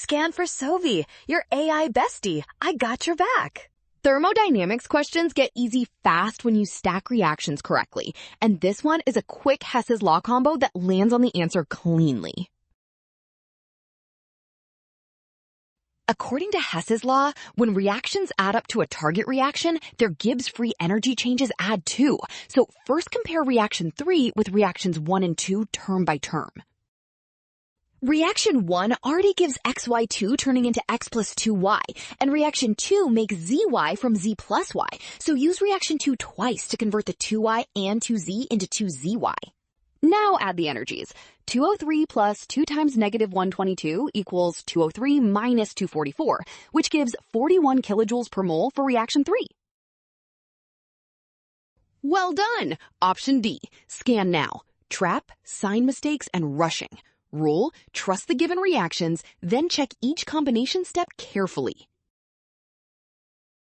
Scan for Sovi, your AI bestie. I got your back. Thermodynamics questions get easy fast when you stack reactions correctly, and this one is a quick Hess's law combo that lands on the answer cleanly. According to Hess's law, when reactions add up to a target reaction, their Gibbs free energy changes add too. So first compare reaction 3 with reactions 1 and 2 term by term. Reaction 1 already gives xy2 turning into x plus 2y, and reaction 2 makes zy from z plus y, so use reaction 2 twice to convert the 2y and 2z into 2zy. Now add the energies. 203 plus 2 times negative 122 equals 203 minus 244, which gives 41 kilojoules per mole for reaction 3. Well done! Option D. Scan now. Trap, sign mistakes, and rushing. Rule, trust the given reactions, then check each combination step carefully.